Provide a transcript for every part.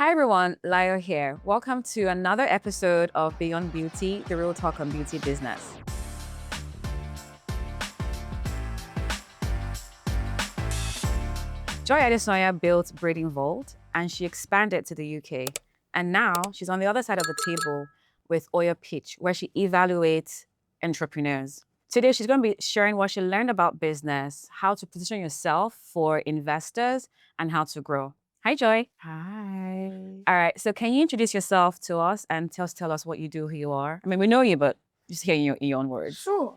Hi everyone, Layo here. Welcome to another episode of Beyond Beauty, the real talk on beauty business. Joy Adesanya built Braiding Vault and she expanded to the UK. And now she's on the other side of the table with Oya Pitch, where she evaluates entrepreneurs. Today, she's going to be sharing what she learned about business, how to position yourself for investors, and how to grow. Hi, Joy. Hi. All right. So can you introduce yourself to us and tell us what you do, who you are? I mean, we know you, but just hearing your own words. Sure.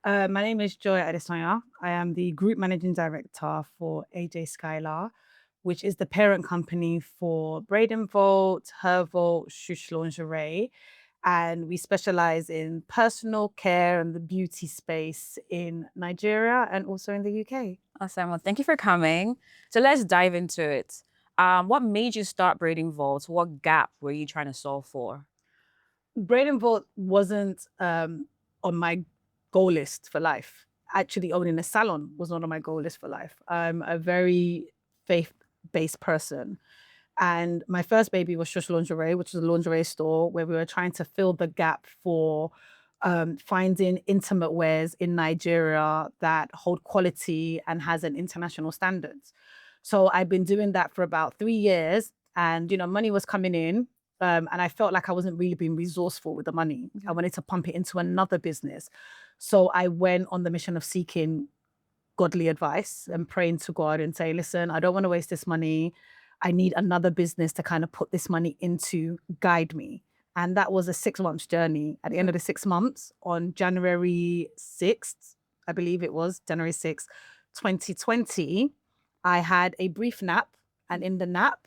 My name is Joy Adesanya. I am the Group Managing Director for AJ Skylar, which is the parent company for Braiding Vault, Her Vault, Shush Lingerie. And we specialize in personal care and the beauty space in Nigeria and also in the UK. Awesome. Well, thank you for coming. So let's dive into it. What made you start Braiding Vault? What gap were you trying to solve for? Braiding Vault wasn't on my goal list for life. Actually, owning a salon was not on my goal list for life. I'm a very faith-based person. And my first baby was Shush Lingerie, which was a lingerie store where we were trying to fill the gap for finding intimate wears in Nigeria that hold quality and has an international standards. So I've been doing that for about 3 years, and money was coming in, and I felt like I wasn't really being resourceful with the money. I wanted to pump it into another business, so I went on the mission of seeking godly advice and praying to God and say, "Listen, I don't want to waste this money. I need another business to kind of put this money into, guide me." And that was a 6 months journey. At the end of the 6 months, on January 6th, I believe it was January 6th, 2020, I had a brief nap. And in the nap,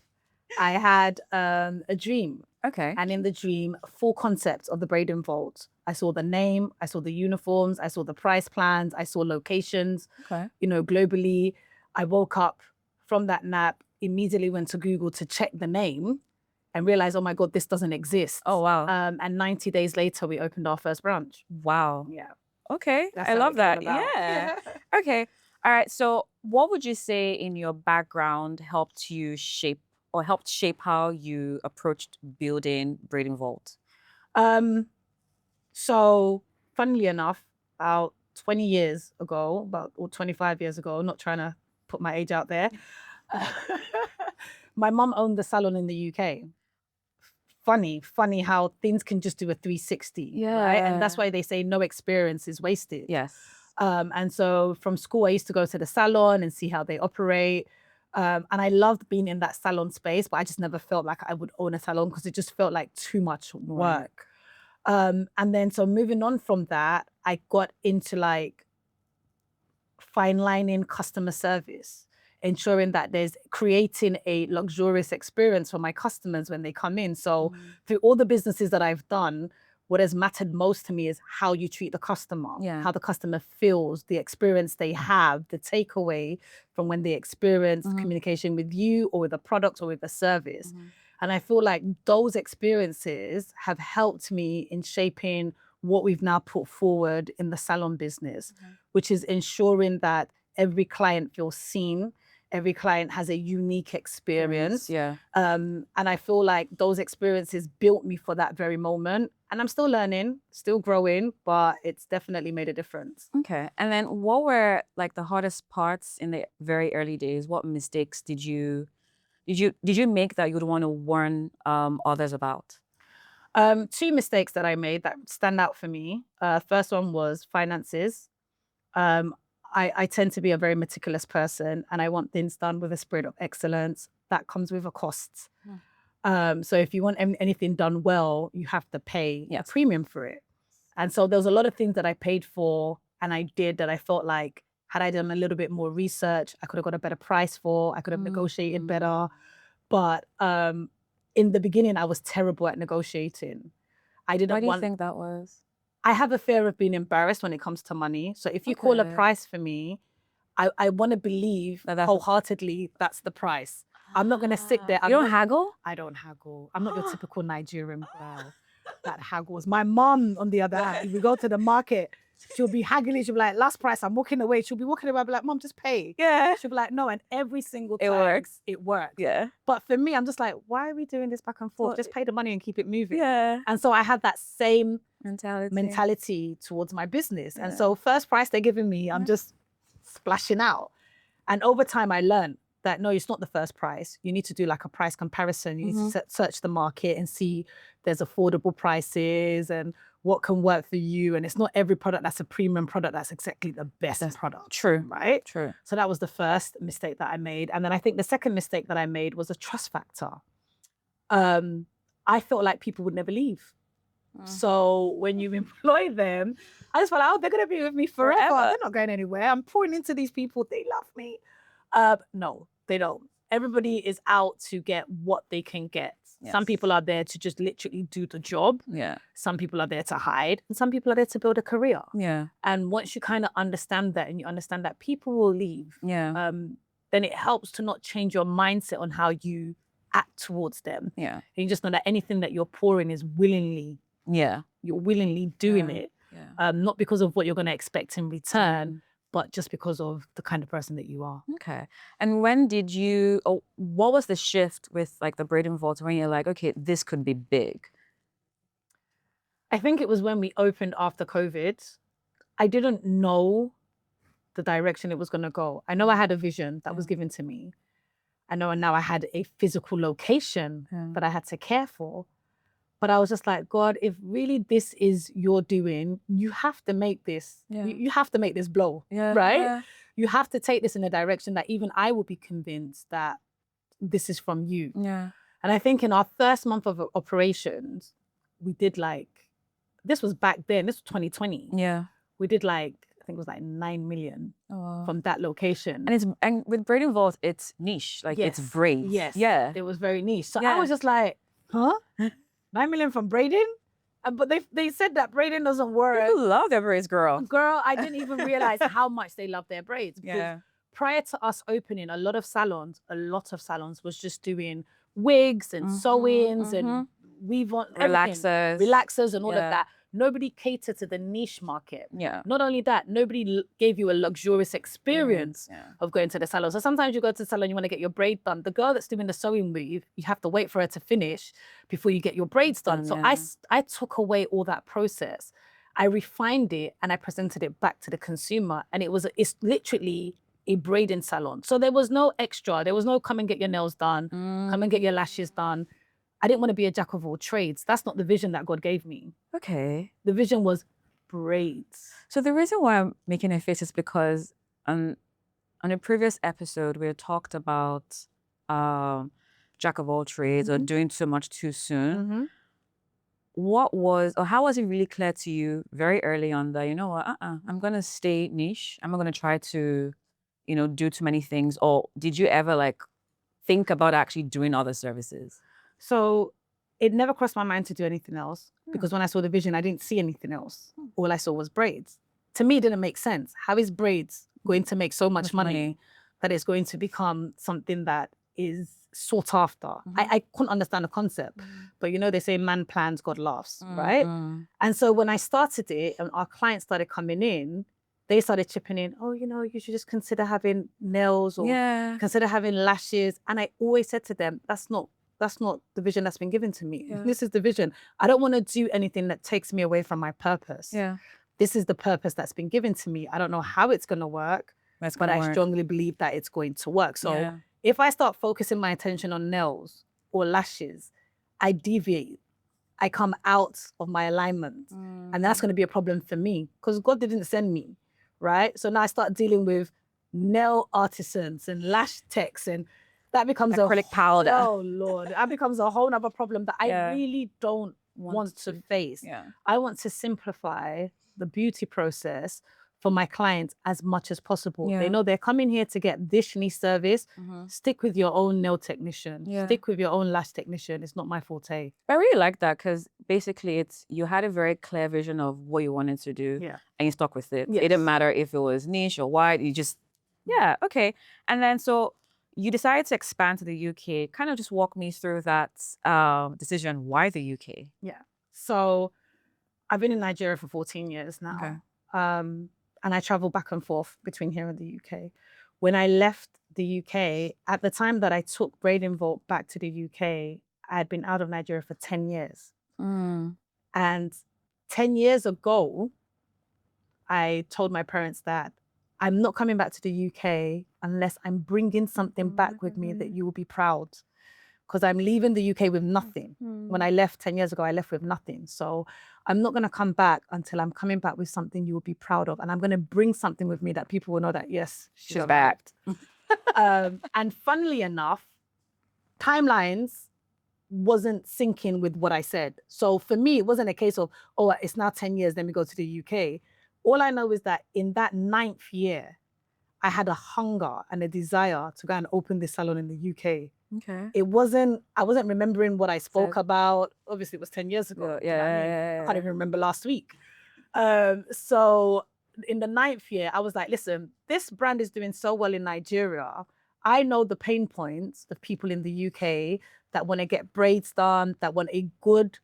I had a dream. Okay. And in the dream, full concept of the Braiding Vault. I saw the name, I saw the uniforms, I saw the price plans, I saw locations, Okay. globally. I woke up from that nap, immediately went to Google to check the name and realized, oh my God, this doesn't exist. Oh, wow. And 90 days later, we opened our first branch. Wow. Yeah. Okay. That's I how love it that. came about. Yeah. Okay. All right. So what would you say in your background helped shape how you approached building Braiding Vault? So funnily enough, about 20 years ago, or 25 years ago, not trying to put my age out there, my mum owned the salon in the UK. Funny how things can just do a 360, right? And that's why they say no experience is wasted. Yes. And so from school, I used to go to the salon and see how they operate. And I loved being in that salon space, but I just never felt like I would own a salon because it just felt like too much work. And then so moving on from that, I got into like fine lining customer service, ensuring that there's creating a luxurious experience for my customers when they come in. So through all the businesses that I've done, what has mattered most to me is how you treat the customer, how the customer feels, the experience they have, the takeaway from when they experience communication with you or with a product or with a service. And I feel like those experiences have helped me in shaping what we've now put forward in the salon business, which is ensuring that every client feels seen, every client has a unique experience. And I feel like those experiences built me for that very moment. And I'm still learning, still growing, but it's definitely made a difference. Okay. And then what were like the hardest parts in the very early days? What mistakes did you make that you would want to warn others about? 2 mistakes that I made that stand out for me. First one was finances. I tend to be a very meticulous person and I want things done with a spirit of excellence. That comes with a cost. So if you want anything done well, you have to pay a premium for it. And so there was a lot of things that I paid for and I did that I felt like had I done a little bit more research, I could have got a better price for, I could have negotiated better. But in the beginning, I was terrible at negotiating. I didn't Why do you want... think that was? I have a fear of being embarrassed when it comes to money. So if you call a price for me, I want to believe wholeheartedly that's the price. I'm not going to sit there. You don't haggle? I don't haggle. I'm not your typical Nigerian girl that haggles. My mom, on the other hand, we go to the market, She'll be haggling. She'll be like, last price, I'm walking away. She'll be walking away. I'll be like, Mom, just pay. Yeah. She'll be like, no. And every single time It works. it works. Yeah. But for me, I'm just like, why are we doing this back and forth? Well, just pay the money and keep it moving. Yeah. And so I had that same mentality towards my business. And Yeah. so first price they're giving me, I'm just splashing out. And over time I learned that no, it's not the first price. You need to do like a price comparison. You need to search the market and see there's affordable prices and what can work for you. And it's not every product that's a premium product that's exactly the best product. True. Right? True. So that was the first mistake that I made. And then I think the second mistake that I made was a trust factor. I felt like people would never leave. So when you employ them, I just felt like, oh, they're going to be with me forever. They're not going anywhere. I'm pouring into these people. They love me. No, they don't. Everybody is out to get what they can get. Yes. Some people are there to just literally do the job. Yeah. Some people are there to hide. And some people are there to build a career. Yeah. And once you kind of understand that and you understand that people will leave, then it helps to not change your mindset on how you act towards them. Yeah. And you just know that anything that you're pouring is willingly. Yeah. You're willingly doing it. Yeah. Not because of what you're going to expect in return, but just because of the kind of person that you are. Okay. And when did you, or what was the shift with like the Braiding Vault when you're like, okay, this could be big? I think it was when we opened after COVID. I didn't know the direction it was going to go. I know I had a vision that was given to me. I know now I had a physical location that I had to care for. But I was just like, God, if really this is your doing, you have to make this, you have to make this blow, right? Yeah. You have to take this in a direction that even I will be convinced that this is from you. Yeah. And I think in our first month of operations, we did like, this was back then, this was 2020. Yeah. We did like, I think it was like 9 million from that location. And with Braiding Vault, it's niche, like it's braids. Yes. Yeah. It was very niche. So I was just like, huh? 9 million from braiding? But they said that braiding doesn't work. People love their braids, girl. Girl, I didn't even realize how much they love their braids. Because prior to us opening, a lot of salons was just doing wigs and sew-ins and weave on relaxers and all of that. Nobody catered to the niche market. Yeah. Not only that, nobody gave you a luxurious experience of going to the salon. So sometimes you go to the salon, you want to get your braid done. The girl that's doing the sewing weave, you have to wait for her to finish before you get your braids done. So I took away all that process. I refined it and I presented it back to the consumer. And it's literally a braiding salon. So there was no extra. There was no come and get your nails done, come and get your lashes done. I didn't want to be a jack of all trades. That's not the vision that God gave me. Okay. The vision was braids. So the reason why I'm making a face is because on a previous episode, we had talked about jack of all trades or doing too much too soon. How was it really clear to you very early on that, you know what, I'm going to stay niche. I'm not going to try to, do too many things. Or did you ever like think about actually doing other services? So it never crossed my mind to do anything else because when I saw the vision, I didn't see anything else. All I saw was braids. To me, it didn't make sense. How is braids going to make so much money that it's going to become something that is sought after? I couldn't understand the concept. But they say man plans, God laughs, right? And so when I started it and our clients started coming in, they started chipping in, oh, you should just consider having nails or consider having lashes. And I always said to them, that's not the vision that's been given to me. Yeah. This is the vision. I don't want to do anything that takes me away from my purpose. Yeah. This is the purpose that's been given to me. I don't know how it's going to work, but I strongly believe that it's going to work. So if I start focusing my attention on nails or lashes, I deviate. I come out of my alignment. And that's going to be a problem for me because God didn't send me, right? So now I start dealing with nail artisans and lash techs and that becomes acrylic powder. Oh Lord, that becomes a whole nother problem that I really don't want to face. Yeah. I want to simplify the beauty process for my clients as much as possible. Yeah. They know they're coming here to get this niche service. Stick with your own nail technician. Yeah. Stick with your own lash technician. It's not my forte. I really like that because basically you had a very clear vision of what you wanted to do and you stuck with it. Yes. It didn't matter if it was niche or wide. You just, okay. And then so you decided to expand to the UK. Kind of just walk me through that decision. Why the UK? Yeah. So I've been in Nigeria for 14 years now. Okay. and I travel back and forth between here and the UK. When I left the UK, at the time that I took Braiding Vault back to the UK, I had been out of Nigeria for 10 years. And 10 years ago, I told my parents that I'm not coming back to the UK unless I'm bringing something back with me that you will be proud. Because I'm leaving the UK with nothing. When I left 10 years ago, I left with nothing. So I'm not going to come back until I'm coming back with something you will be proud of. And I'm going to bring something with me that people will know that, yes, she's back. And funnily enough, timelines wasn't syncing with what I said. So for me, it wasn't a case of, oh, it's now 10 years, then we go to the UK. All I know is that in that 9th year, I had a hunger and a desire to go and open this salon in the UK. Okay. I wasn't remembering what I spoke about. Obviously, it was 10 years ago. Yeah. I can't even remember last week. So in the 9th year, I was like, listen, this brand is doing so well in Nigeria. I know the pain points of people in the UK that want to get braids done, that want a good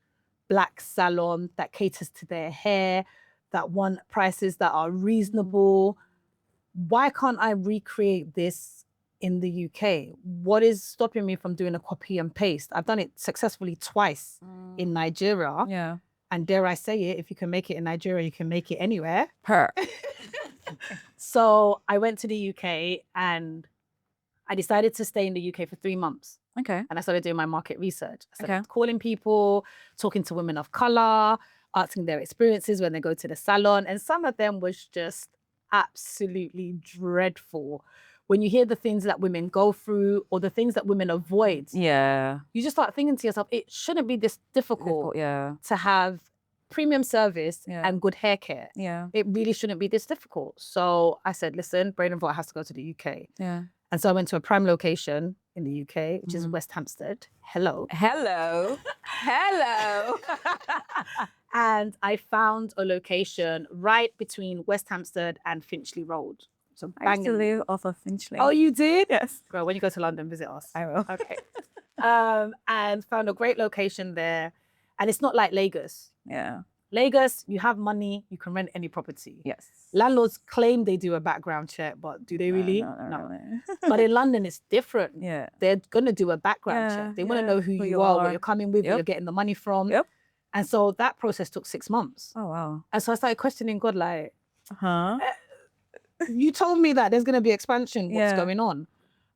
black salon that caters to their hair, that want prices that are reasonable. Why can't I recreate this in the UK? What is stopping me from doing a copy and paste? I've done it successfully twice in Nigeria. Yeah. And dare I say it, if you can make it in Nigeria, you can make it anywhere. Per. So I went to the UK and I decided to stay in the UK for 3 months. Okay. And I started doing my market research. I started calling people, talking to women of color, asking their experiences when they go to the salon. And some of them was just absolutely dreadful. When you hear the things that women go through or the things that women avoid, you just start thinking to yourself, it shouldn't be this difficult to have premium service and good hair care. It really shouldn't be this difficult. So I said, listen, Braiding Vault has to go to the UK. And so I went to a prime location in the UK, which is West Hampstead. Hello. And I found a location right between West Hampstead and Finchley Road. So I used to live off of Finchley. Oh, you did? Yes. Girl, when you go to London, visit us. I will. Okay. And found a great location there. And it's not like Lagos. Lagos, you have money, you can rent any property. Yes. Landlords claim they do a background check, but do they really? No. But in London, it's different. They're going to do a background check. They want to know who you are, what you're coming with, where you're getting the money from. And so that process took 6 months. Oh, wow. And so I started questioning God, like, you told me that there's going to be expansion. What's going on?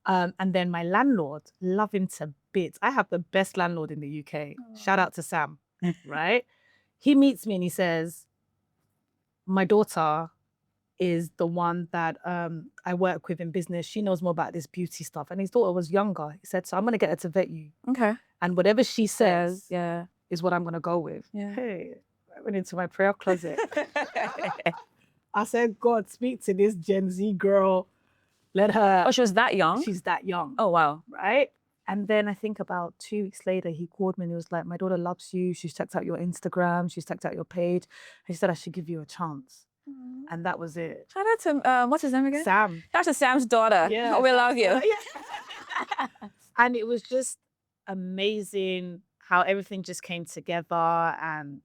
And then my landlord, love him to bits. I have the best landlord in the UK. Shout out to Sam, right? He meets me and he says, my daughter is the one that I work with in business. She knows more about this beauty stuff. And his daughter was younger. He said, so I'm going to get her to vet you. Okay. And whatever she says is what I'm going to go with. Hey, I went into my prayer closet. I said, God, speak to this Gen Z girl. Let her. Oh, she was that young? She's that young. Oh, wow. Right? And then I think about 2 weeks later, he called me and he was like, my daughter loves you. She's checked out your Instagram. She's checked out your page. He said, I should give you a chance. And that was it. Shout out to, what's his name again? Sam. Shout out to Sam's daughter. Yeah. We love you. And it was just amazing how everything just came together. And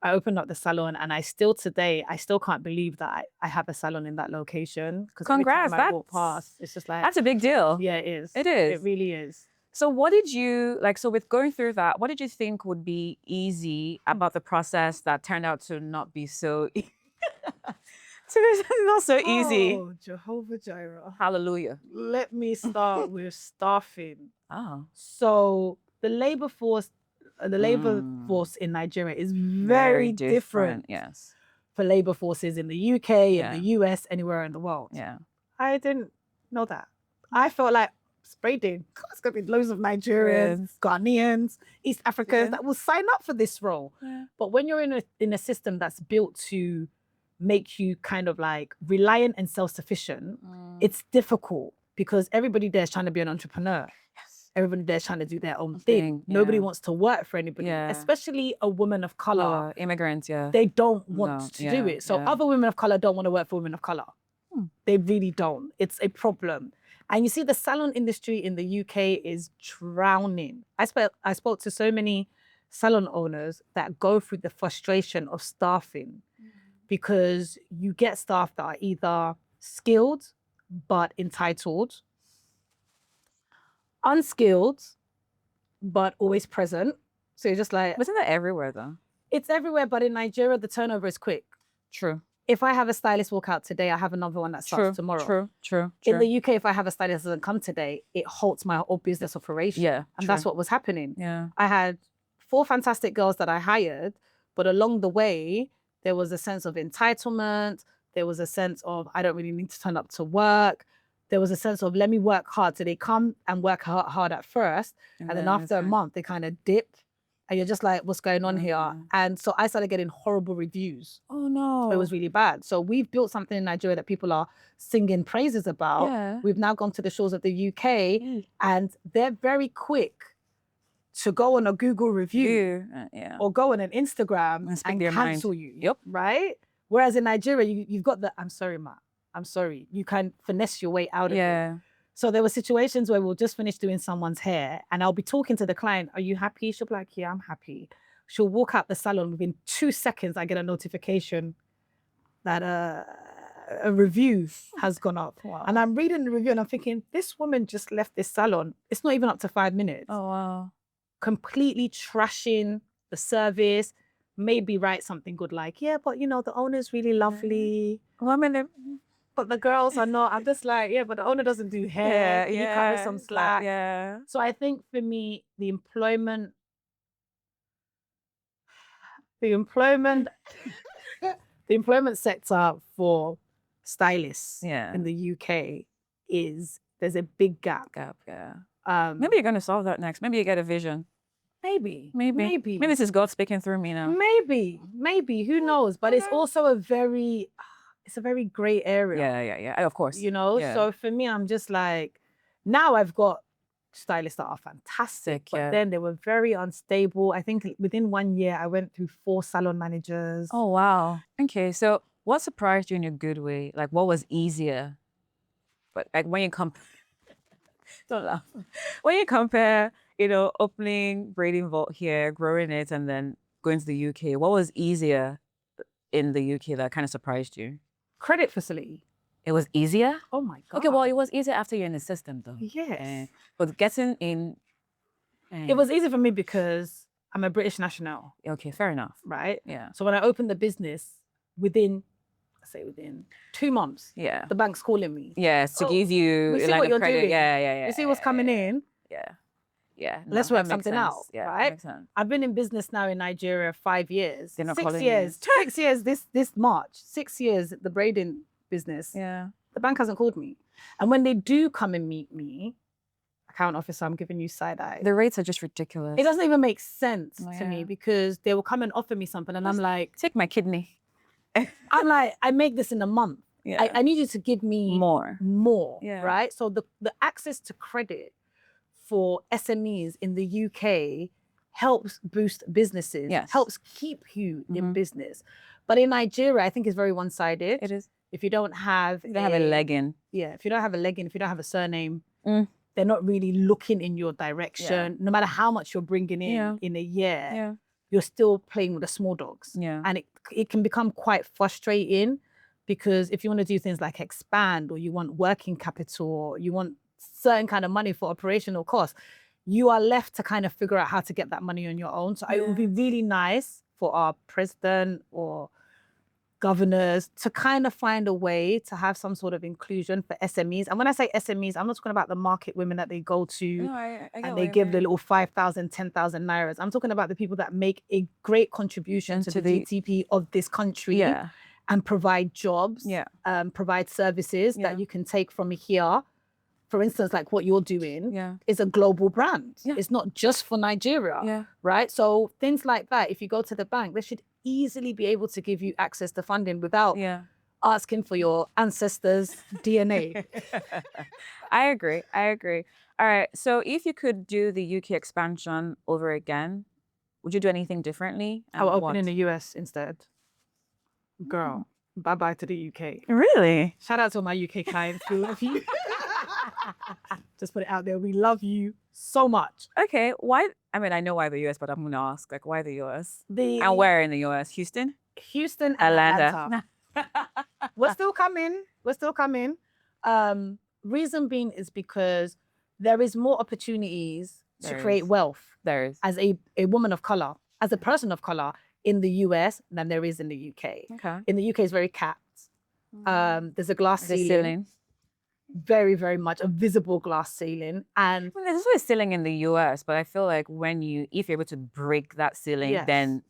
I opened up the salon and I still can't believe that I have a salon in that location. Congrats. Every time I walk past, it's just like. That's a big deal. Yeah, it is. It is. It really is. So what did you, so with going through that, what did you think would be easy about the process that turned out to not be so not so easy? Oh, Jehovah Jireh. Hallelujah. Let me start with staffing. Oh. So the labor force in Nigeria is very different. Yes. For labor forces in the UK, in the US, anywhere in the world. Yeah. I didn't know that. I felt like braiding. It's going to be loads of Nigerians, Ghanaians, East Africans that will sign up for this role. Yeah. But when you're in a system that's built to make you kind of like reliant and self-sufficient, it's difficult because everybody there is trying to be an entrepreneur. Yes. Everybody there is trying to do their own thing. Nobody wants to work for anybody, especially a woman of color. Immigrants, They don't want to do it. So other women of color don't want to work for women of color. They really don't. It's a problem. And you see the salon industry in the UK is drowning. I spoke to so many salon owners that go through the frustration of staffing because you get staff that are either skilled but entitled, unskilled but always present. So you're just like, Isn't that everywhere though? it's everywhere, but in Nigeria, the turnover is quick. True. If I have a stylist walk out today, I have another one that starts tomorrow. True. In the UK, if I have a stylist that doesn't come today, it halts my whole business operation. Yeah. And that's what was happening. Yeah. I had 4 fantastic girls that I hired, but along the way, there was a sense of entitlement. There was a sense of, I don't really need to turn up to work. There was a sense of, let me work hard. So they come and work hard at first. And then after a month, they kind of dip. And you're just like, what's going on here? And so I started getting horrible reviews. Oh, no. It was really bad. So we've built something in Nigeria that people are singing praises about. Yeah. We've now gone to the shores of the UK and they're very quick to go on a Google review or go on an Instagram and cancel you. Yep. Right? Whereas in Nigeria, you've got the, I'm sorry, ma. I'm sorry. You can finesse your way out of it. So there were situations where we'll just finish doing someone's hair and I'll be talking to the client. Are you happy? She'll be like, yeah, I'm happy. She'll walk out the salon. Within 2 seconds, I get a notification that a review has gone up. Wow. And I'm reading the review and I'm thinking, this woman just left this salon. It's not even up to 5 minutes. Oh, wow. Completely trashing the service. Maybe write something good like, yeah, but you know, the owner's really lovely. Well, I mean, but the girls are not. I'm just like, yeah, but the owner doesn't do hair. Can you cut her some slack? Yeah. So I think for me, the employment sector for stylists in the UK there's a big gap. Maybe you're going to solve that next. Maybe you get a vision. Maybe this is God speaking through me now. Maybe, who knows? But it's also a very gray area. Yeah. Of course. You know, so for me, I'm just like, now I've got stylists that are fantastic, but then they were very unstable. I think within 1 year, I went through 4 salon managers. Oh, wow. Okay, so what surprised you in a good way? Like, what was easier? But like when you don't laugh. When you compare, you know, opening Braiding Vault here, growing it, and then going to the UK, what was easier in the UK that kind of surprised you? Credit facility. It was easier? Oh my God. Okay, well, it was easier after you're in the system though. Yes. But getting in... It was easy for me because I'm a British national. Okay, fair enough. Right? Yeah. So when I opened the business, within 2 months, the bank's calling me. Yes, to give you we see what you're credit. doing. Yeah. You see what's coming in. Yeah. Let's work something out. Yeah, right? Makes sense. I've been in business now in Nigeria 5 years. They're not 6 calling years. you. 6 years this March. 6 years the braiding business. Yeah. The bank hasn't called me. And when they do come and meet me, account officer, I'm giving you side eye. The rates are just ridiculous. It doesn't even make sense to me because they will come and offer me something and I'm like, take my kidney. I'm like, I make this in a month. Yeah. I need you to give me more. Yeah. Right? So the access to credit for SMEs in the UK helps boost businesses, helps keep you in business. But in Nigeria, I think it's very one-sided. It is. If you don't have a leg in. Yeah, if you don't have a leg in, if you don't have a surname, they're not really looking in your direction. No matter how much you're bringing in a year, you're still playing with the small dogs. Yeah. And it can become quite frustrating because if you want to do things like expand or you want working capital or you want certain kind of money for operational costs, you are left to kind of figure out how to get that money on your own. So it would be really nice for our president or governors to kind of find a way to have some sort of inclusion for SMEs. And when I say SMEs, I'm not talking about the market women that they go to and they give the little 5,000, 10,000 nairas. I'm talking about the people that make a great contribution to the GDP of this country and provide jobs, provide services that you can take from here. For instance, like what you're doing is a global brand. It's not just for Nigeria, right? So things like that, if you go to the bank, they should easily be able to give you access to funding without asking for your ancestors' DNA. I agree. All right, so if you could do the UK expansion over again, would you do anything differently? I would open in the US instead. Girl, bye-bye to the UK. Really? Shout out to my UK clients. We love you. Just put it out there. We love you so much. Okay, why? I mean, I know why the US, but I'm going to ask, like, why the US? And where in the US? Houston? Houston and Atlanta. We're still coming. We're still coming. Reason being is because there is more opportunities to create wealth There is. as a woman of color, as a person of color in the US than there is in the UK. Okay. In the UK, it's very capped. There's a glass The ceiling. ceiling. Very, very much a visible glass ceiling. And Well, there's also a ceiling in the US, but I feel like if you're able to break that ceiling, Yes. then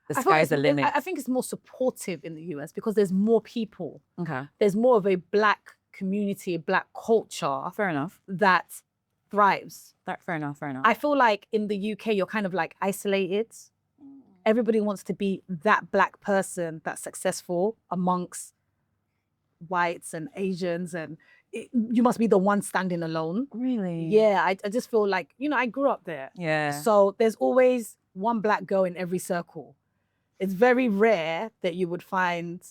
the I feel sky's the limit. I think it's more supportive in the US because there's more people. Okay. There's more of a Black community, Black culture Fair enough. that thrives. Fair enough. I feel like in the UK, you're kind of like isolated. Everybody wants to be that Black person that's successful amongst whites and Asians, and you must be the one standing alone. Really? Yeah, I just feel like, I grew up there. Yeah. So there's always one Black girl in every circle. It's very rare that you would find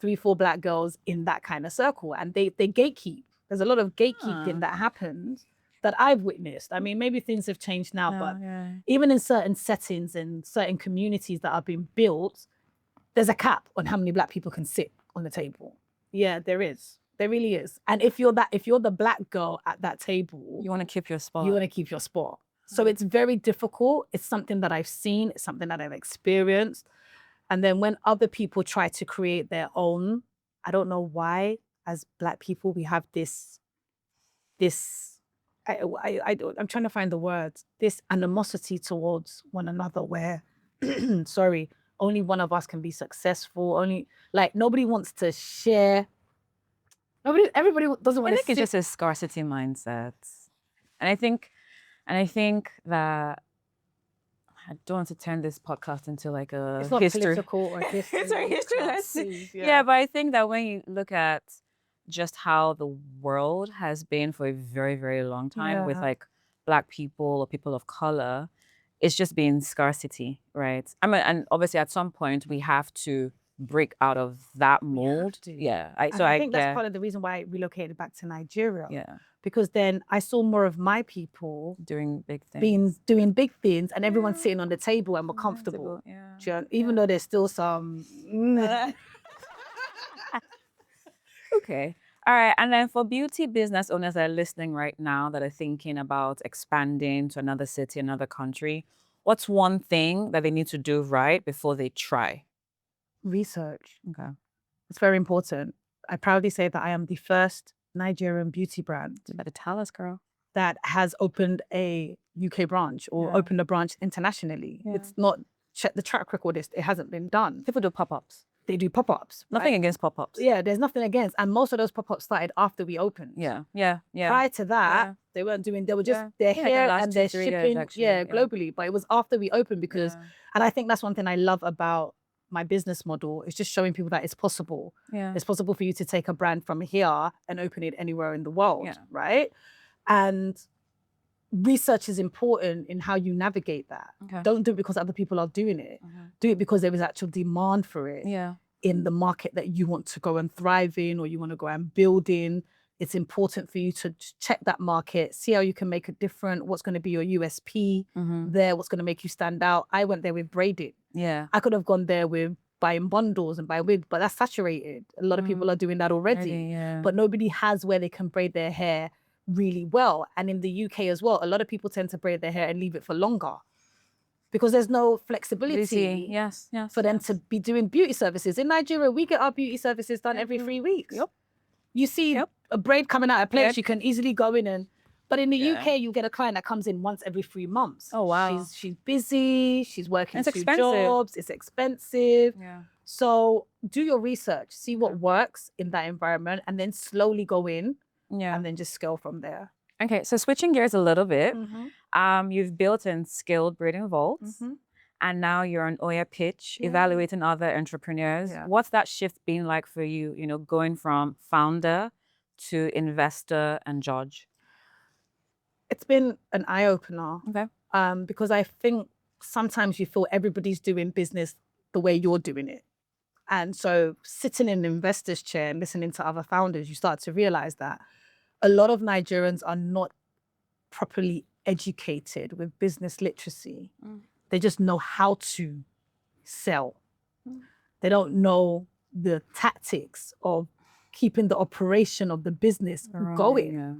3-4 Black girls in that kind of circle, and they gatekeep. There's a lot of gatekeeping that happens that I've witnessed. I mean, maybe things have changed now, but even in certain settings and certain communities that are being built, there's a cap on how many Black people can sit on the table. Yeah, there is. There really is. And if you're the Black girl at that table, You want to keep your spot. you want to keep your spot. So it's very difficult. It's something that I've seen. It's something that I've experienced. And then when other people try to create their own, I don't know why, as Black people, we have I'm trying to find the words, this animosity towards one another where, only one of us can be successful. Nobody wants to share. Everybody doesn't want to. I think it's just a scarcity mindset. And I think that I don't want to turn this podcast into like a It's not history. political or history. It's a history class, lesson. please, Yeah, but I think that when you look at just how the world has been for a very, very long time with like Black people or people of color, it's just been scarcity, right? And obviously at some point we have to break out of that mold. Yeah. I think that's part of the reason why I relocated back to Nigeria. Yeah. Because then I saw more of my people doing big things, doing big things, and everyone's sitting on the table and we're comfortable. Yeah. Even though there's still some. Okay. All right. And then for beauty business owners that are listening right now that are thinking about expanding to another city, another country, what's one thing that they need to do right before they try? Research. Okay. It's very important. I proudly say that I am the first Nigerian beauty brand. You better tell us, girl. That has opened a UK branch or opened a branch internationally. Yeah. It's not, check the track record, it hasn't been done. People do pop-ups. They do pop-ups. Nothing against pop-ups. Yeah, there's nothing against. And most of those pop-ups started after we opened. Yeah. Prior to that, they weren't doing, they were just, they're here and they're shipping, globally. But it was after we opened because, and I think that's one thing I love about my business model, is just showing people that it's possible. Yeah. It's possible for you to take a brand from here and open it anywhere in the world, right? And research is important in how you navigate that. Okay. Don't do it because other people are doing it. Do it because there is actual demand for it in the market that you want to go and thrive in or you want to go and build in. It's important for you to check that market, see how you can make it different, what's going to be your USP there, what's going to make you stand out. I went there with braiding. Yeah. I could have gone there with buying bundles and buying wigs, but that's saturated. A lot of people are doing that already. But nobody has where they can braid their hair really well. And in the UK as well, a lot of people tend to braid their hair and leave it for longer because there's no flexibility for them to be doing beauty services. In Nigeria, we get our beauty services done every 3 weeks. You see a braid coming out of place, you can easily go in and, but in the UK, you get a client that comes in once every 3 months. Oh, wow. She's busy, she's working 2 jobs, it's expensive. So do your research, see what works in that environment, and then slowly go in and then just scale from there. Okay, so switching gears a little bit, you've built and scaled Braiding Vault, and now you're on Oya Pitch, evaluating other entrepreneurs. What's that shift been like for you, going from founder to investor and judge? It's been an eye-opener. Okay. Because I think sometimes you feel everybody's doing business the way you're doing it. And so sitting in an investor's chair and listening to other founders, you start to realize that a lot of Nigerians are not properly educated with business literacy. They just know how to sell. They don't know the tactics of keeping the operation of the business going. Yeah.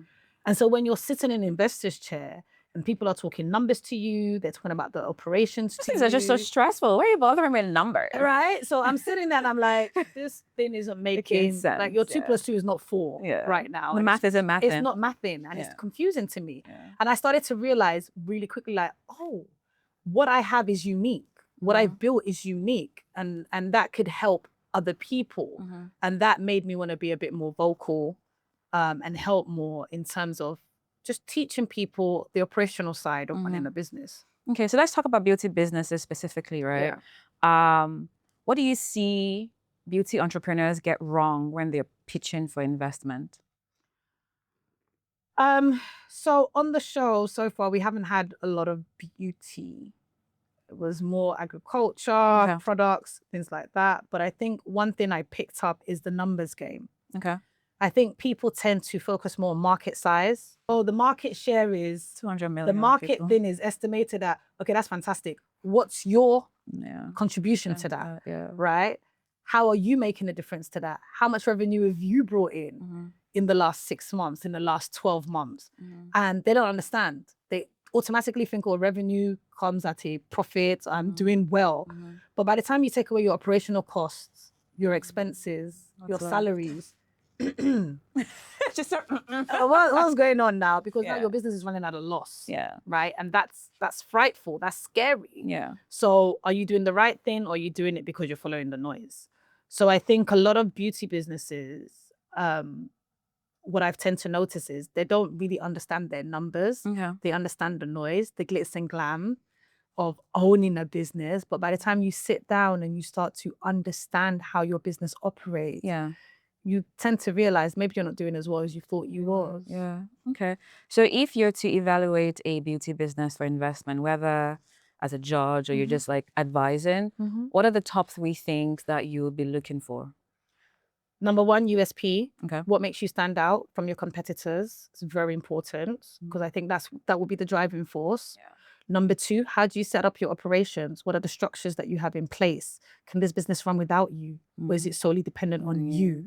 And so when you're sitting in an investor's chair and people are talking numbers to you, they're talking about the operations to Things you. are just so stressful. Why are you bothering with numbers? Right? So I'm sitting there and I'm like, this thing isn't making sense, like your 2 + 2 is not 4 right now. The And math isn't mathing. it's not mathing and it's confusing to me. Yeah. And I started to realize really quickly, like, oh, what I have is unique. What I've built is unique. And that could help other people. And that made me want to be a bit more vocal and help more in terms of just teaching people the operational side of running a business. Okay, so let's talk about beauty businesses specifically, right? What do you see beauty entrepreneurs get wrong when they're pitching for investment? So on the show so far, we haven't had a lot of beauty. It was more agriculture, products, things like that. But I think one thing I picked up is the numbers game. Okay. I think people tend to focus more on market size. Oh, the market share is 200 million. The market thing is estimated at, okay, that's fantastic. What's your contribution to that? Right? How are you making a difference to that? How much revenue have you brought in the last 6 months, in the last 12 months? And they don't understand. They automatically think, oh, revenue comes at a profit, I'm doing well. But by the time you take away your operational costs, your expenses, your salaries, just what's going on now? Because now your business is running at a loss. Right. And that's frightful. That's scary. So are you doing the right thing, or are you doing it because you're following the noise? So I think a lot of beauty businesses, what I've tend to notice is they don't really understand their numbers. They understand the noise, the glitz and glam of owning a business. But by the time you sit down and you start to understand how your business operates, you tend to realize maybe you're not doing as well as you thought you was. Okay. So if you're to evaluate a beauty business for investment, whether as a judge or you're just like advising, what are the top 3 things that you would be looking for? Number 1, USP. Okay. What makes you stand out from your competitors? It's very important because I think that will be the driving force. Number 2, how do you set up your operations? What are the structures that you have in place? Can this business run without you? Or is it solely dependent on you?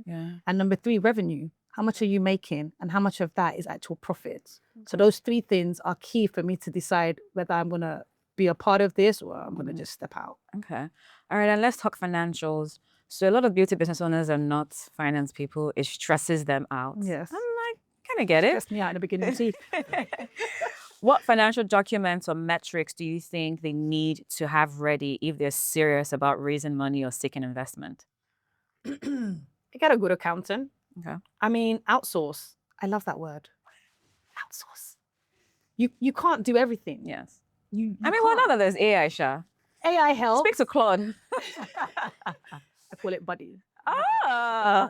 And number 3, revenue. How much are you making? And how much of that is actual profit? So those 3 things are key for me to decide whether I'm going to be a part of this or I'm going to just step out. Okay. All right. And let's talk financials. So a lot of beauty business owners are not finance people. It stresses them out. Yes. I'm like, kind of get it. Stressed me out in the beginning too. What financial documents or metrics do you think they need to have ready if they're serious about raising money or seeking investment? You get a good accountant. Okay. I mean, outsource. I love that word. Outsource. You can't do everything. Yes. You I mean, well, now that there's AI, Sha. AI helps. Speak to Claude. I call it buddy. Ah.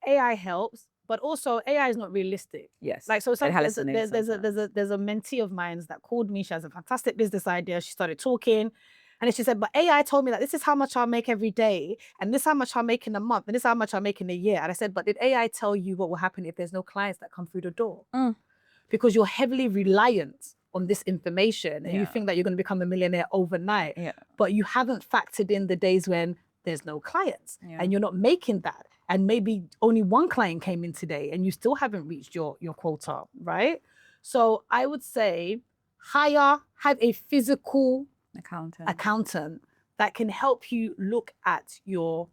AI helps, but also AI is not realistic. Yes. Like, so It there's hallucinates a mentee of mine that called me. She has a fantastic business idea. She started talking. And then she said, but AI told me that this is how much I'll make every day, and this is how much I'll make in a month, and this is how much I'll make in a year. And I said, but did AI tell you what will happen if there's no clients that come through the door? Because you're heavily reliant on this information, and you think that you're going to become a millionaire overnight, but you haven't factored in the days when there's no clients and you're not making that. And maybe only 1 client came in today and you still haven't reached your quota, right? So I would say have a physical accountant that can help you look at your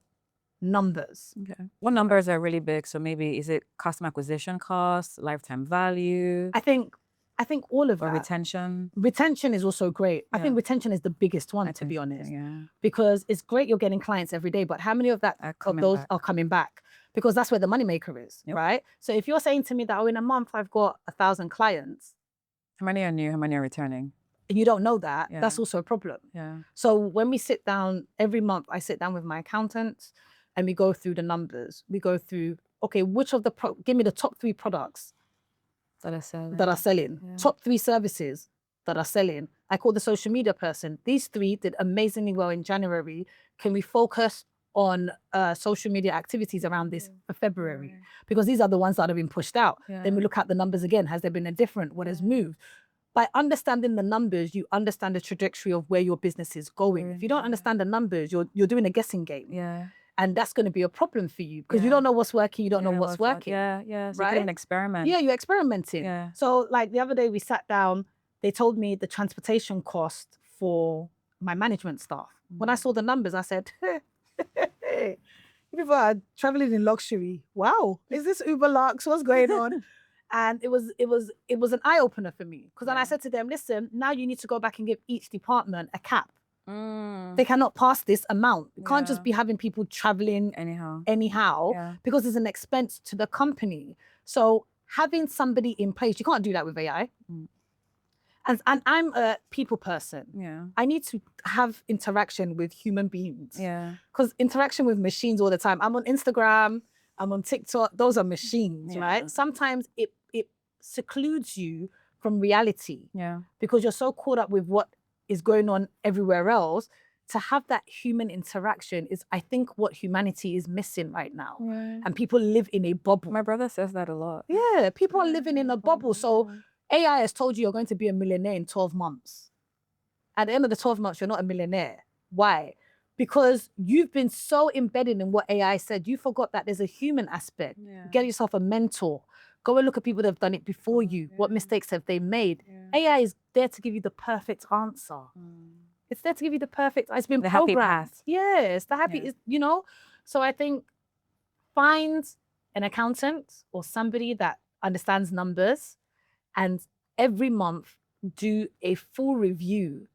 numbers. Okay. What numbers are really big? So maybe is it customer acquisition costs, lifetime value? I think all of or that. retention. Retention is also great. I think retention is the biggest one, to be honest. Because it's great you're getting clients every day, but how many of those are coming back? Because that's where the moneymaker is, right? So if you're saying to me that, oh, in a month I've got 1,000 clients. How many are new? How many are returning? And you don't know that, that's also a problem. So when we sit down, every month I sit down with my accountant and we go through the numbers. We go through, okay, give me the top 3 products that are selling. Top 3 services that are selling. I call the social media person. These 3 did amazingly well in January. Can we focus on social media activities around this for February? Because these are the ones that have been pushed out. Then we look at the numbers again. Has there been a different? What has moved? by understanding the numbers, you understand the trajectory of where your business is going. If you don't understand the numbers, you're doing a guessing game. Yeah. And that's going to be a problem for you because you don't know what's working, you don't know what's working. Yeah, yeah. So you right? can even experiment. Yeah, you're experimenting. Yeah. So like the other day we sat down, they told me the transportation cost for my management staff. When I saw the numbers, I said, hey, people are traveling in luxury. Wow, is this Uber Lux? What's going on? And it was an eye opener for me because then I said to them, listen, now you need to go back and give each department a cap. They cannot pass this amount. You can't just be having people traveling anyhow because it's an expense to the company. So having somebody in place, you can't do that with AI. And I'm a people person. Yeah. I need to have interaction with human beings. Yeah. Because interaction with machines all the time. I'm on Instagram, I'm on TikTok. Those are machines, right? Sometimes it secludes you from reality. Yeah. Because you're so caught up with what is going on everywhere else. To have that human interaction is, I think, what humanity is missing right now. Right. And people live in a bubble. My brother says that a lot. Yeah, people are living in a bubble. So AI has told you you're going to be a millionaire in 12 months. At the end of the 12 months, you're not a millionaire. Why? Because you've been so embedded in what AI said, you forgot that there's a human aspect. Get yourself a mentor. Go and look at people that have done it before you. What mistakes have they made? AI is there to give you the perfect answer. It's there to give you the perfect, it's been programmed. Happy path. Yes, the happy is, you know. So I think find an accountant or somebody that understands numbers and every month do a full review.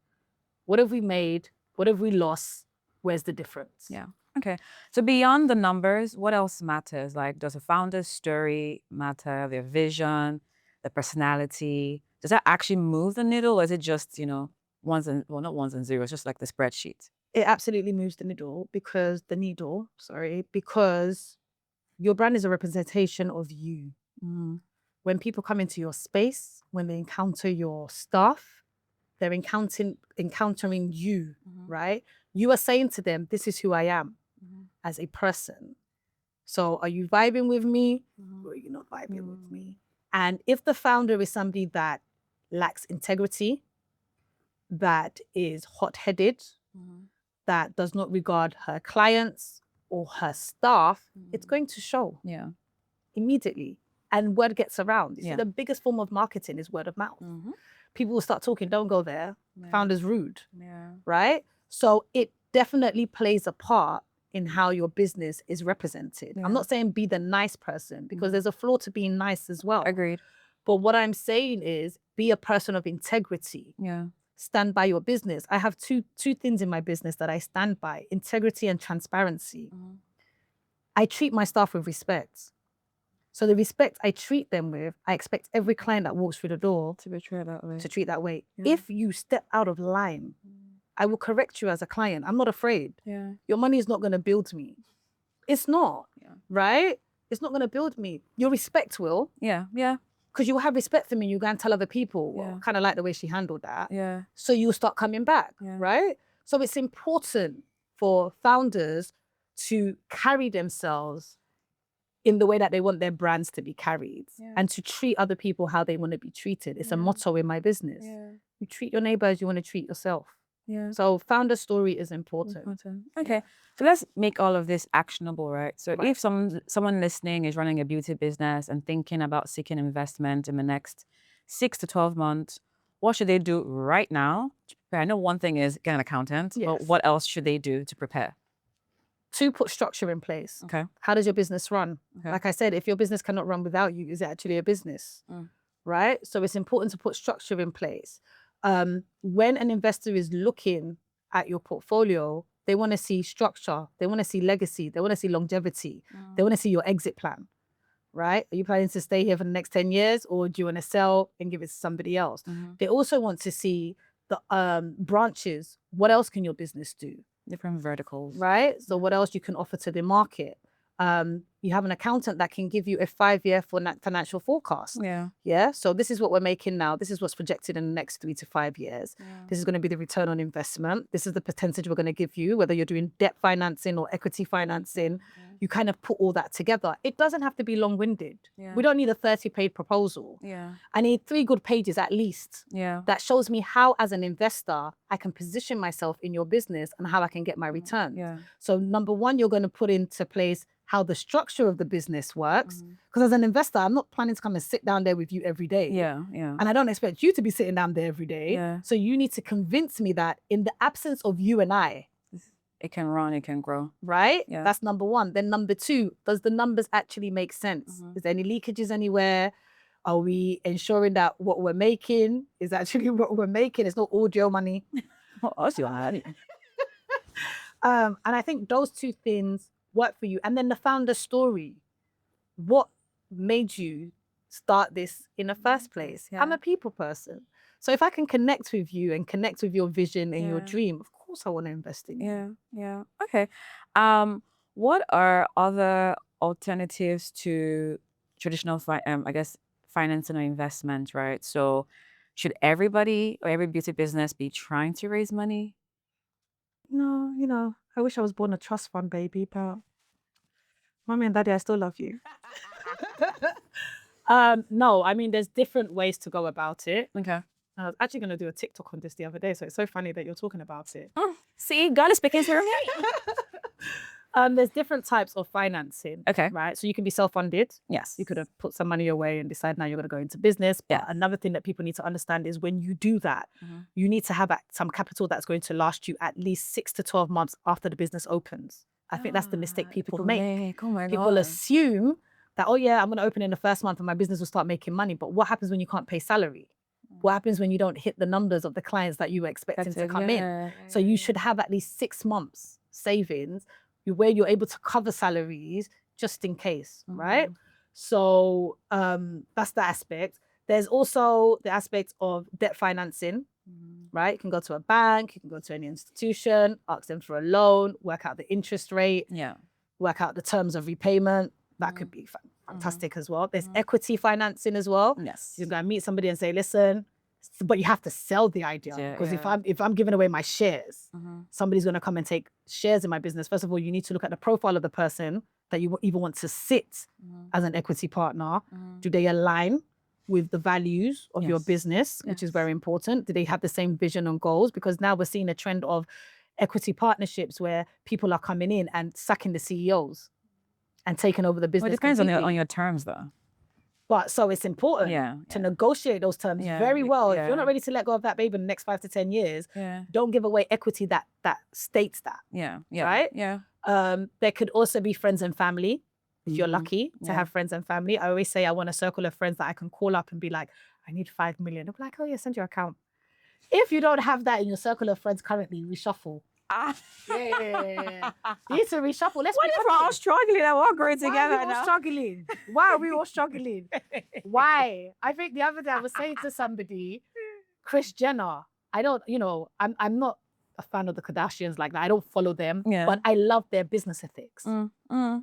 What have we made? What have we lost? Where's the difference? Yeah. Okay. So beyond the numbers, what else matters? Like, does a founder's story matter? Their vision, their personality? Does that actually move the needle, or is it just, you know, not ones and zeros, just like the spreadsheet? It absolutely moves the needle because your brand is a representation of you. When people come into your space, when they encounter your staff, they're encountering you, right? You are saying to them, this is who I am as a person. So are you vibing with me or are you not vibing with me? And if the founder is somebody that lacks integrity, that is hot-headed, that does not regard her clients or her staff, it's going to show immediately. And word gets around. You see, the biggest form of marketing is word of mouth. People will start talking, don't go there. Founder's rude, right? So it definitely plays a part in how your business is represented. I'm not saying be the nice person because there's a flaw to being nice as well. Agreed. But what I'm saying is be a person of integrity. Stand by your business. I have two things in my business that I stand by: integrity and transparency. I treat my staff with respect. So the respect I treat them with, I expect every client that walks through the door to be treated that way. To treat that way. If you step out of line, I will correct you as a client. I'm not afraid. Your money is not going to build me. It's not, right? It's not going to build me. Your respect will. Because you will have respect for me. You go and tell other people, well, kind of like the way she handled that. So you'll start coming back, right? So it's important for founders to carry themselves in the way that they want their brands to be carried and to treat other people how they want to be treated. It's a motto in my business. You treat your neighbor as you want to treat yourself. So founder story is important. Okay. So let's make all of this actionable, right? So if someone listening is running a beauty business and thinking about seeking investment in the next 6 to 12 months, what should they do right now to prepare? I know one thing is get an accountant, but what else should they do to prepare? To put structure in place. Okay. How does your business run? Okay. Like I said, if your business cannot run without you, is it actually a business? Right? So it's important to put structure in place. When an investor is looking at your portfolio, they want to see structure. They want to see legacy. They want to see longevity. They want to see your exit plan, right? Are you planning to stay here for the next 10 years or do you want to sell and give it to somebody else? They also want to see the branches. What else can your business do? Different verticals. Right? So what else you can offer to the market? You have an accountant that can give you a 5-year financial forecast. Yeah. So this is what we're making now. This is what's projected in the next 3 to 5 years. This is going to be the return on investment. This is the percentage we're going to give you, whether you're doing debt financing or equity financing. You kind of put all that together. It doesn't have to be long-winded. Yeah. We don't need a 30-page proposal. Yeah. I need 3 good pages at least. Yeah. That shows me how, as an investor, I can position myself in your business and how I can get my returns. Yeah. So number one, you're going to put into place how the structure of the business works. Because as an investor, I'm not planning to come and sit down there with you every day. Yeah. Yeah. And I don't expect you to be sitting down there every day. Yeah. So you need to convince me that in the absence of you and I, it can run, it can grow. right? Yeah. That's number one. Then number two, does the numbers actually make sense? Is there any leakages anywhere? Are we ensuring that what we're making is actually what we're making? It's not audio money. And I think those 2 things work for you. And then the founder story. What made you start this in the first place? Yeah. I'm a people person. So if I can connect with you and connect with your vision and your Yeah. dream, of course I want to invest in you. Yeah. Yeah. Okay. What are other alternatives to traditional, I guess, financing or investment, right? So should everybody or every beauty business be trying to raise money? No, you know, I wish I was born a trust fund baby, but mommy and daddy, I still love you. No, I mean, there's different ways to go about it. Okay. I was actually going to do a TikTok on this the other day, so it's so funny that you're talking about it. See, God is speaking through me. There's different types of financing. Okay. Right. So you can be self-funded. Yes. You could have put some money away and decide now you're going to go into business. But Yeah. another thing that people need to understand is when you do that, you need to have some capital that's going to last you at least 6 to 12 months after the business opens. I think that's the mistake people make. Oh my People God. assume that, oh yeah, I'm going to open in the first month and my business will start making money. But what happens when you can't pay salary? What happens when you don't hit the numbers of the clients that you were expecting to come in? So you should have at least 6 months savings where you're able to cover salaries just in case, right? So that's the aspect. There's also the aspect of debt financing, right? You can go to a bank, you can go to any institution, ask them for a loan, work out the interest rate, work out the terms of repayment. That could be fantastic as well. There's equity financing as well. Yes. You're going to meet somebody and say, listen, but you have to sell the idea. Because if I'm giving away my shares, somebody's going to come and take shares in my business. First of all, you need to look at the profile of the person that you even want to sit as an equity partner. Do they align with the values of your business, which is very important? Do they have the same vision and goals? Because now we're seeing a trend of equity partnerships where people are coming in and sacking the CEOs and taking over the business. Well, it depends completely. on your terms, though. But so it's important to negotiate those terms very well. If you're not ready to let go of that baby in the next 5 to 10 years, don't give away equity that states that. Right? Yeah. There could also be friends and family. If you're lucky to have friends and family. I always say I want a circle of friends that I can call up and be like, I need 5 million. They'll be like, oh yeah, send your account. If you don't have that in your circle of friends currently, reshuffle. Yeah. You need to reshuffle. Let's What if we're all struggling and we're all growing together Why are we all now? struggling? Why are we all struggling? Why? I think the other day I was saying to somebody, Kris Jenner, I'm not a fan of the Kardashians like that. I don't follow them, but I love their business ethics.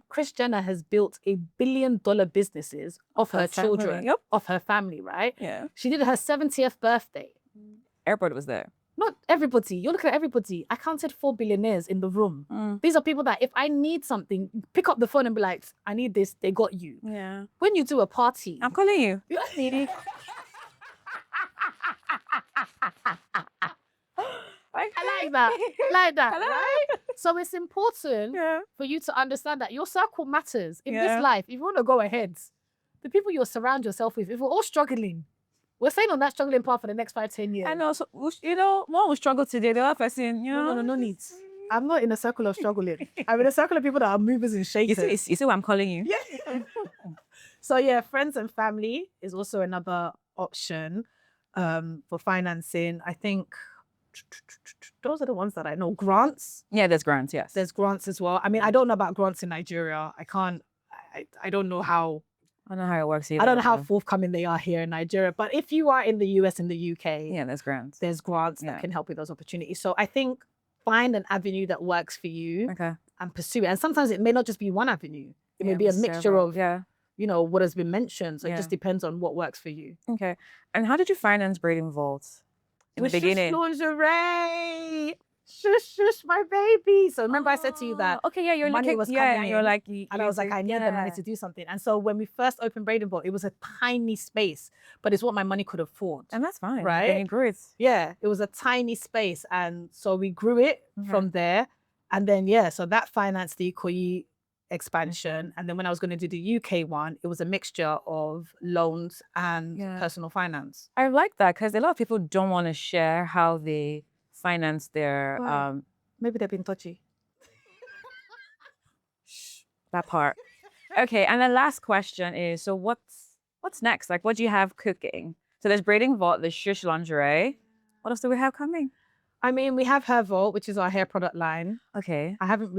Kris Jenner has built $1 billion businesses of her children, of her family, right? Yeah. She did her 70th birthday. Everybody was there. Not everybody. You're looking at everybody. I counted 4 billionaires in the room. These are people that if I need something, pick up the phone and be like, I need this. They got you. Yeah. When you do a party, I'm calling you. you don't need it. I like that. Right? So it's important for you to understand that your circle matters in this life. If you want to go ahead, the people you surround yourself with, if we're all struggling, we're staying on that struggling path for the next 5, 10 years. And also, one will struggle today, the other person, No needs. I'm not in a circle of struggling. I'm in a circle of people that are movers and shakers. You see why I'm calling you? Yeah. So yeah, friends and family is also another option for financing. I think those are the ones that I know. Grants. Yeah, there's grants, yes. There's grants as well. I mean, I don't know about grants in Nigeria. I don't know how. I don't know how it works either. I don't know how forthcoming they are here in Nigeria. But if you are in the US and the UK, there's grants. There's grants that can help with those opportunities. So I think find an avenue that works for you and pursue it. And sometimes it may not just be one avenue. It may be a mixture of what has been mentioned. So it just depends on what works for you. Okay. And how did you finance Braiding Vault in the beginning? Lingerie. Shush, my baby. So remember I said to you that okay, yeah, you're money looking, was yeah, coming and you're in, like, and I was like, I need them, I need to do something. And so when we first opened Braiding Vault, it was a tiny space, but it's what my money could afford. and that's fine, right? And you grew it. Yeah, it was a tiny space. And so we grew it from there. And then, yeah, so that financed the Ikoyi expansion. And then when I was going to do the UK one, it was a mixture of loans and personal finance. I like that because a lot of people don't want to share how they finance their maybe they've been touchy. That part. Okay, and the last question is, so what's next? Like, what do you have cooking? So there's Braiding Vault, there's Shush Lingerie. What else do we have coming? I mean, we have Hair Vault, which is our hair product line. Okay. I haven't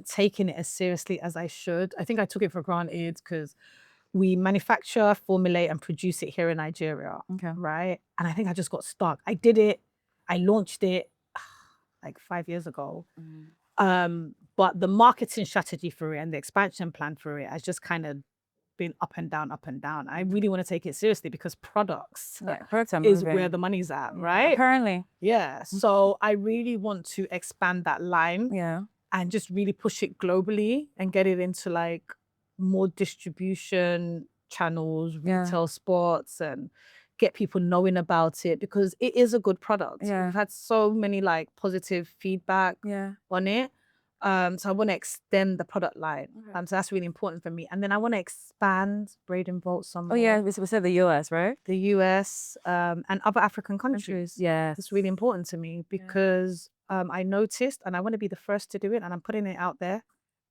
taken it as seriously as I should. I think I took it for granted because we manufacture, formulate, and produce it here in Nigeria. Okay. Right? And I think I just got stuck. I did it. I launched it like 5 years ago. But the marketing strategy for it and the expansion plan for it has just kind of been up and down, up and down. I really want to take it seriously because products is where the money's at, right? Apparently. Yeah. So I really want to expand that line. Yeah. And just really push it globally and get it into like more distribution channels, retail spots, and get people knowing about it because it is a good product. We've had so many like positive feedback on it. So I want to extend the product line. So that's really important for me. And then I want to expand Braiding Vault some more. Oh yeah, we said the US, right? The US and other African countries. Yes. It's really important to me because I noticed, and I want to be the first to do it, and I'm putting it out there.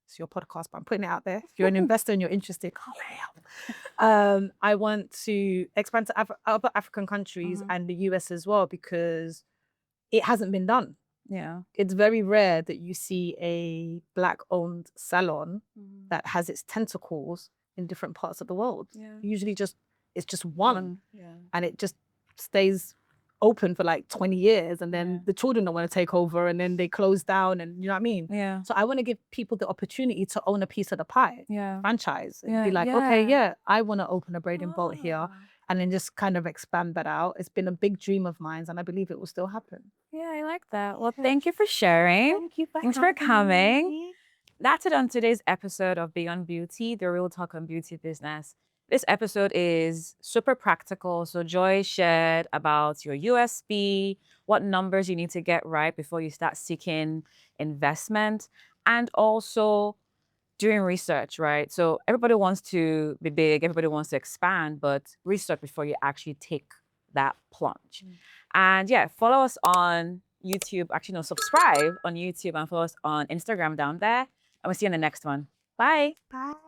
It's your podcast, but I'm putting it out there. If you're an investor and you're interested, call me up. I want to expand to other African countries and the US as well because it hasn't been done. Yeah. It's very rare that you see a Black-owned salon that has its tentacles in different parts of the world. Usually it's just one. And it just stays open for like 20 years and then the children don't want to take over and then they close down and you know what I mean? Yeah. So I want to give people the opportunity to own a piece of the pie, franchise, and be like, I want to open a Braiding Vault here and then just kind of expand that out. It's been a big dream of mine and I believe it will still happen. Yeah, I like that. Well, thank you for sharing. Thanks for coming. That's it on today's episode of Beyond Beauty, the real talk on beauty business. This episode is super practical. So Joy shared about your USP, what numbers you need to get right before you start seeking investment, and also doing research, right? So everybody wants to be big, everybody wants to expand, but research before you actually take that plunge. And yeah, follow us on YouTube. Actually, no, subscribe on YouTube and follow us on Instagram down there. And we'll see you in the next one. Bye. Bye.